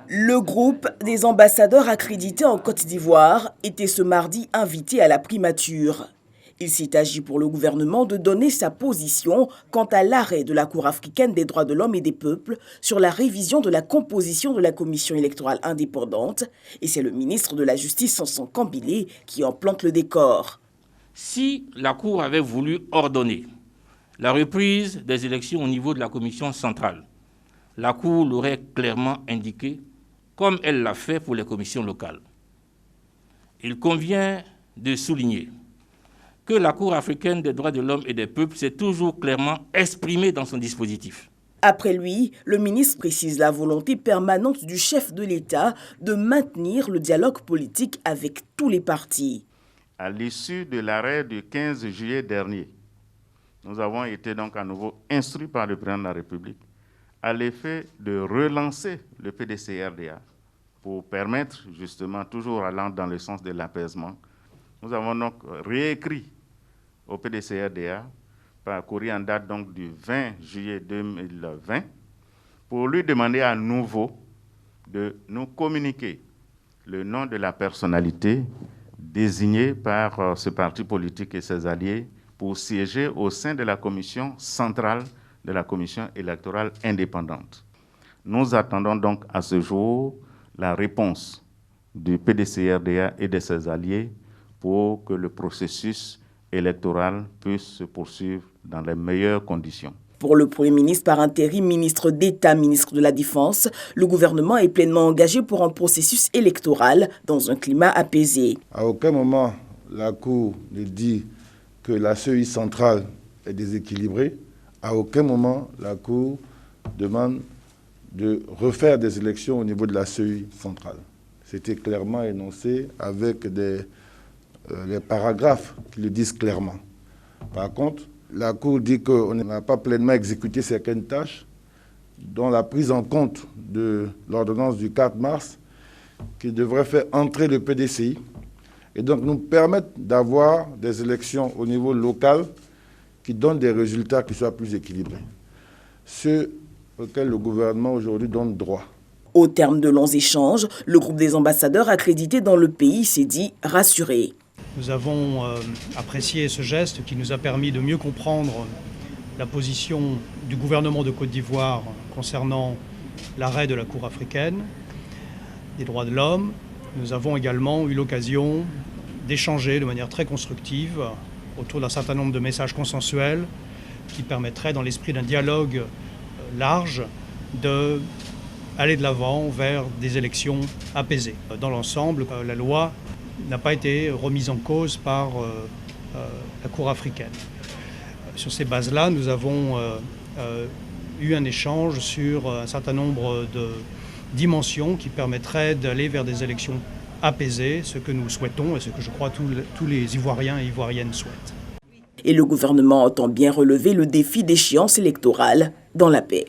Le groupe des ambassadeurs accrédités en Côte d'Ivoire était ce mardi invité à la primature. Il s'est agi pour le gouvernement de donner sa position quant à l'arrêt de la Cour africaine des droits de l'homme et des peuples sur la révision de la composition de la commission électorale indépendante. Et c'est le ministre de la Justice, Samson Kambile, qui en plante le décor. Si la Cour avait voulu ordonner la reprise des élections au niveau de la commission centrale, la Cour l'aurait clairement indiqué, comme elle l'a fait pour les commissions locales. Il convient de souligner que la Cour africaine des droits de l'homme et des peuples s'est toujours clairement exprimée dans son dispositif. Après lui, le ministre précise la volonté permanente du chef de l'État de maintenir le dialogue politique avec tous les partis. À l'issue de l'arrêt du 15 juillet dernier, nous avons été donc à nouveau instruits par le président de la République à l'effet de relancer le PDCRDA pour permettre justement, toujours allant dans le sens de l'apaisement. Nous avons donc réécrit au PDCRDA par courrier en date donc du 20 juillet 2020 pour lui demander à nouveau de nous communiquer le nom de la personnalité désignée par ce parti politique et ses alliés pour siéger au sein de la commission centrale de la commission électorale indépendante. Nous attendons donc à ce jour la réponse du PDCRDA et de ses alliés pour que le processus électoral puisse se poursuivre dans les meilleures conditions. Pour le Premier ministre par intérim, ministre d'État, ministre de la Défense, le gouvernement est pleinement engagé pour un processus électoral dans un climat apaisé. À aucun moment, la Cour ne dit que la CEI centrale est déséquilibrée. À aucun moment, la Cour demande de refaire des élections au niveau de la CEI centrale. C'était clairement énoncé avec les paragraphes qui le disent clairement. Par contre, la Cour dit qu'on n'a pas pleinement exécuté certaines tâches, dont la prise en compte de l'ordonnance du 4 mars, qui devrait faire entrer le PDCI, et donc nous permettre d'avoir des élections au niveau local qui donnent des résultats qui soient plus équilibrés. Ceux auxquels le gouvernement aujourd'hui donne droit. Au terme de longs échanges, le groupe des ambassadeurs accrédités dans le pays s'est dit rassuré. Nous avons apprécié ce geste qui nous a permis de mieux comprendre la position du gouvernement de Côte d'Ivoire concernant l'arrêt de la Cour africaine des droits de l'homme. Nous avons également eu l'occasion d'échanger de manière très constructive autour d'un certain nombre de messages consensuels qui permettraient, dans l'esprit d'un dialogue large, d'aller de l'avant vers des élections apaisées. Dans l'ensemble, la loi n'a pas été remise en cause par la Cour africaine. Sur ces bases-là, nous avons eu un échange sur un certain nombre de dimensions qui permettraient d'aller vers des élections apaisées, ce que nous souhaitons et ce que je crois tous les Ivoiriens et Ivoiriennes souhaitent. Et le gouvernement entend bien relever le défi d'échéance électorale dans la paix.